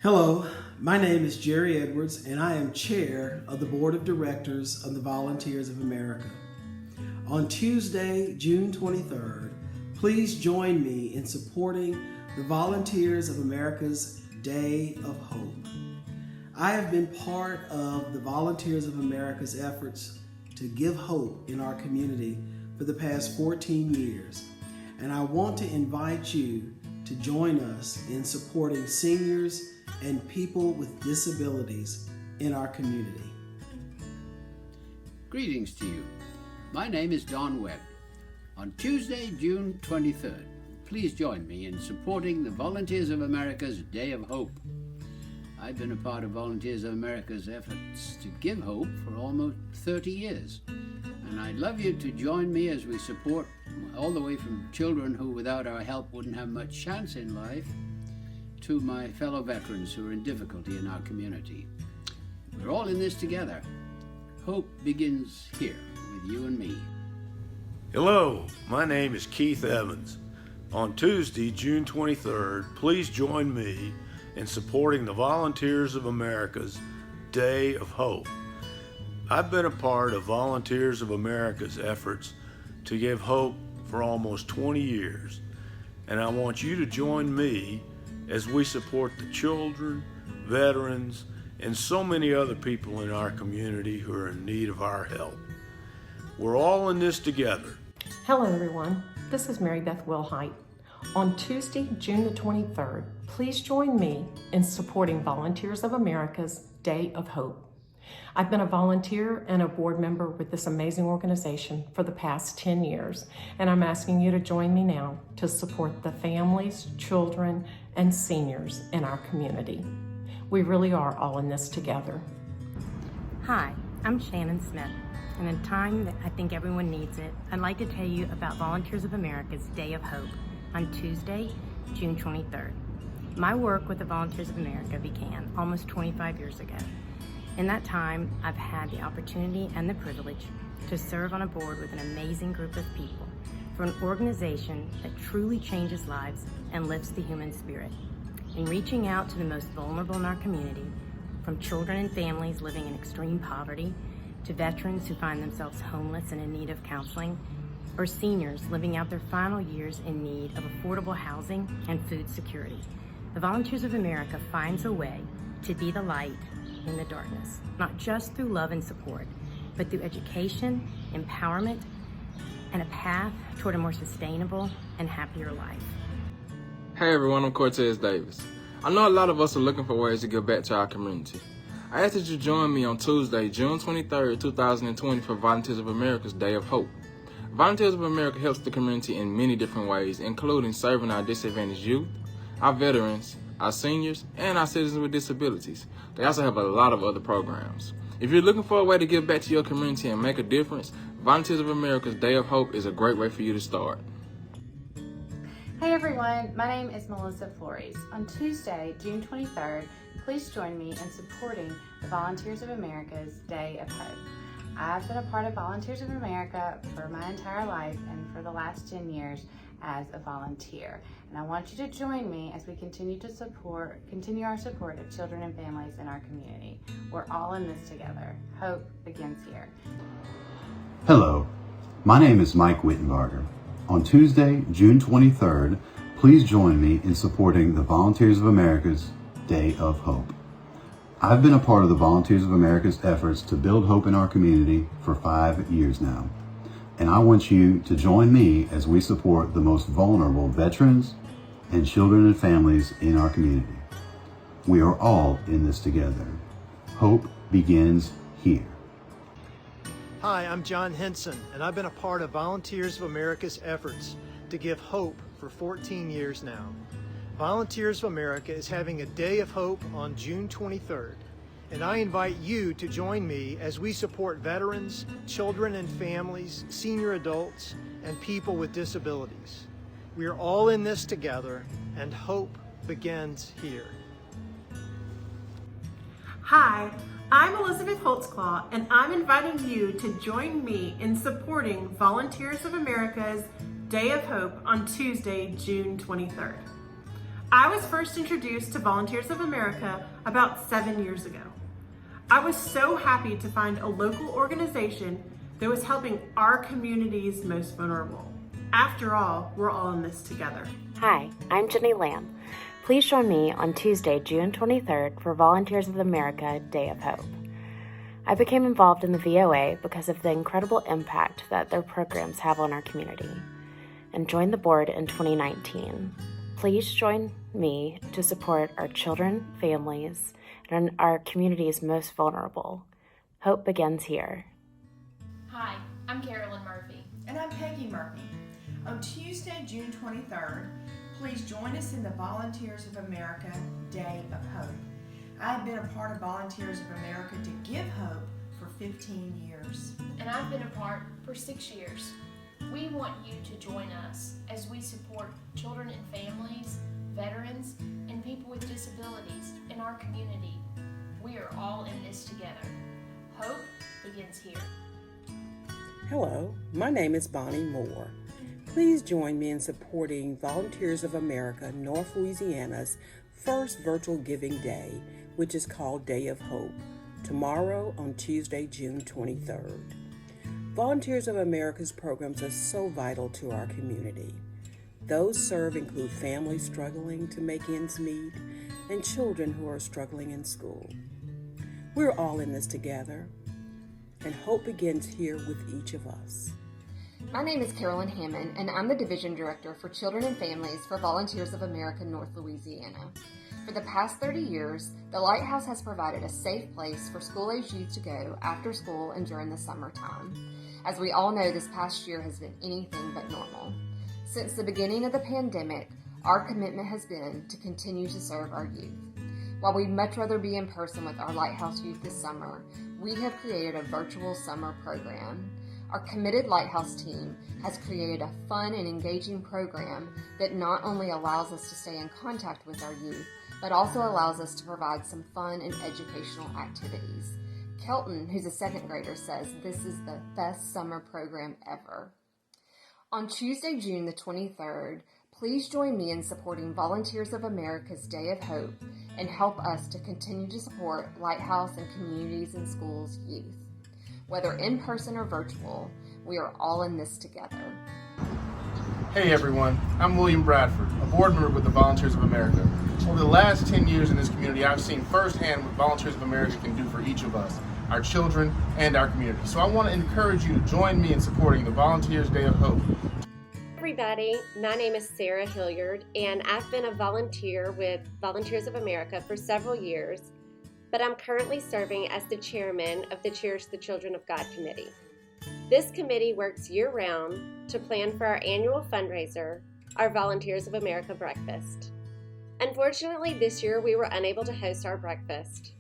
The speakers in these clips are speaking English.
Hello, my name is Jerry Edwards, and I am Chair of the Board of Directors of the Volunteers of America. On Tuesday, June 23rd, please join me in supporting the Volunteers of America's Day of Hope. I have been part of the Volunteers of America's efforts to give hope in our community for the past 14 years, and I want to invite you to join us in supporting seniors and people with disabilities in our community. Greetings to you. My name is Don Webb. On Tuesday, June 23rd, please join me in supporting the Volunteers of America's Day of Hope. I've been a part of Volunteers of America's efforts to give hope for almost 30 years. And I'd love you to join me as we support all the way from children who without our help wouldn't have much chance in life to my fellow veterans who are in difficulty in our community. We're all in this together. Hope begins here with you and me. Hello, my name is Keith Evans. On Tuesday, June 23rd, please join me in supporting the Volunteers of America's Day of Hope. I've been a part of Volunteers of America's efforts to give hope for almost 20 years, and I want you to join me as we support the children, veterans, and so many other people in our community who are in need of our help. We're all in this together. Hello everyone, this is Mary Beth Wilhite. On Tuesday, June the 23rd, please join me in supporting Volunteers of America's Day of Hope. I've been a volunteer and a board member with this amazing organization for the past 10 years, and I'm asking you to join me now to support the families, children, and seniors in our community. We really are all in this together. Hi, I'm Shannon Smith, and in a time that I think everyone needs it, I'd like to tell you about Volunteers of America's Day of Hope on Tuesday, June 23rd. My work with the Volunteers of America began almost 25 years ago. In that time, I've had the opportunity and the privilege to serve on a board with an amazing group of people for an organization that truly changes lives and lifts the human spirit. In reaching out to the most vulnerable in our community, from children and families living in extreme poverty, to veterans who find themselves homeless and in need of counseling, or seniors living out their final years in need of affordable housing and food security. The Volunteers of America finds a way to be the light in the darkness, not just through love and support, but through education, empowerment, and a path toward a more sustainable and happier life. Hey everyone, I'm Cortez Davis. I know a lot of us are looking for ways to give back to our community. I ask that you join me on Tuesday, June 23rd, 2020 for Volunteers of America's Day of Hope. Volunteers of America helps the community in many different ways, including serving our disadvantaged youth, our veterans, our seniors, and our citizens with disabilities. They also have a lot of other programs. If you're looking for a way to give back to your community and make a difference, Volunteers of America's Day of Hope is a great way for you to start. Hey everyone, my name is Melissa Flores. On Tuesday, June 23rd, please join me in supporting the Volunteers of America's Day of Hope. I've been a part of Volunteers of America for my entire life and for the last 10 years as a volunteer. And I want you to join me as we continue our support of children and families in our community. We're all in this together. Hope begins here. Hello, my name is Mike Wittenbarger. On Tuesday, June 23rd, please join me in supporting the Volunteers of America's Day of Hope. I've been a part of the Volunteers of America's efforts to build hope in our community for 5 years now. And I want you to join me as we support the most vulnerable veterans and children and families in our community. We are all in this together. Hope begins here. Hi, I'm John Henson, and I've been a part of Volunteers of America's efforts to give hope for 14 years now. Volunteers of America is having a Day of Hope on June 23rd, and I invite you to join me as we support veterans, children and families, senior adults, and people with disabilities. We are all in this together, and hope begins here. Hi, I'm Elizabeth Holtzclaw, and I'm inviting you to join me in supporting Volunteers of America's Day of Hope on Tuesday, June 23rd. I was first introduced to Volunteers of America about 7 years ago. I was so happy to find a local organization that was helping our community's most vulnerable. After all, we're all in this together. Hi, I'm Jenny Lamb. Please join me on Tuesday, June 23rd for Volunteers of America Day of Hope. I became involved in the VOA because of the incredible impact that their programs have on our community and joined the board in 2019. Please join me to support our children, families, and our community's most vulnerable. Hope begins here. Hi, I'm Carolyn Murphy. And I'm Peggy Murphy. On Tuesday, June 23rd, please join us in the Volunteers of America Day of Hope. I have been a part of Volunteers of America to give hope for 15 years. And I've been a part for 6 years. We want you to join us as we support children and families, veterans, and people with disabilities in our community. We are all in this together. Hope begins here. Hello, my name is Bonnie Moore. Please join me in supporting Volunteers of America North Louisiana's first virtual giving day, which is called Day of Hope, tomorrow on Tuesday, June 23rd. Volunteers of America's programs are so vital to our community. Those served include families struggling to make ends meet and children who are struggling in school. We're all in this together, and hope begins here with each of us. My name is Carolyn Hammond, and I'm the Division Director for Children and Families for Volunteers of America North Louisiana. For the past 30 years, the Lighthouse has provided a safe place for school-aged youth to go after school and during the summertime. As we all know, this past year has been anything but normal. Since the beginning of the pandemic, our commitment has been to continue to serve our youth. While we'd much rather be in person with our Lighthouse youth this summer, we have created a virtual summer program. Our committed Lighthouse team has created a fun and engaging program that not only allows us to stay in contact with our youth, but also allows us to provide some fun and educational activities. Kelton, who's a second grader, says this is the best summer program ever. On Tuesday, June the 23rd, please join me in supporting Volunteers of America's Day of Hope and help us to continue to support Lighthouse and communities and schools youth. Whether in person or virtual, we are all in this together. Hey everyone, I'm William Bradford, a board member with the Volunteers of America. Over the last 10 years in this community, I've seen firsthand what Volunteers of America can do for each of us, our children, and our community. So I want to encourage you to join me in supporting the Volunteers Day of Hope. Everybody, my name is Sarah Hilliard, and I've been a volunteer with Volunteers of America for several years, but I'm currently serving as the chairman of the Cherish the Children of God Committee. This committee works year-round to plan for our annual fundraiser, our Volunteers of America Breakfast. Unfortunately, this year we were unable to host our breakfast,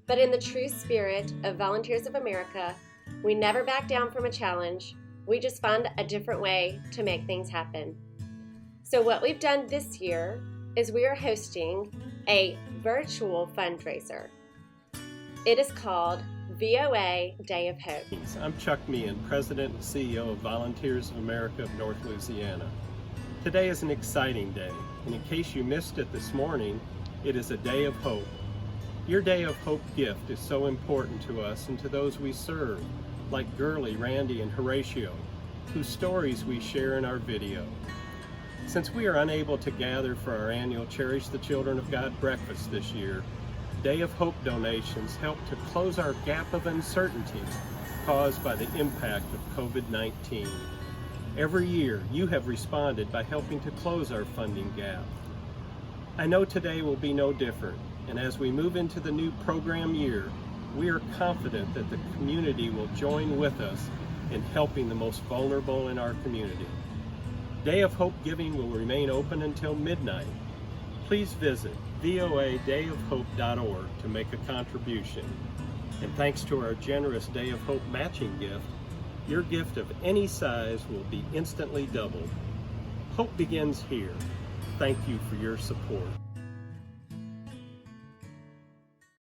but in the true spirit of Volunteers of America, we never back down from a challenge. We just find a different way to make things happen. So what we've done this year is we are hosting a virtual fundraiser. It is called VOA Day of Hope. I'm Chuck Meehan, President and CEO of Volunteers of America of North Louisiana. Today is an exciting day, and in case you missed it this morning, it is a day of hope. Your Day of Hope gift is so important to us and to those we serve, like Gurley, Randy, and Horatio, whose stories we share in our video. Since we are unable to gather for our annual Cherish the Children of God breakfast this year, Day of Hope donations help to close our gap of uncertainty caused by the impact of COVID-19. Every year, you have responded by helping to close our funding gap. I know today will be no different, and as we move into the new program year, we are confident that the community will join with us in helping the most vulnerable in our community. Day of Hope giving will remain open until midnight. Please visit voadayofhope.org to make a contribution. And thanks to our generous Day of Hope matching gift, your gift of any size will be instantly doubled. Hope begins here. Thank you for your support.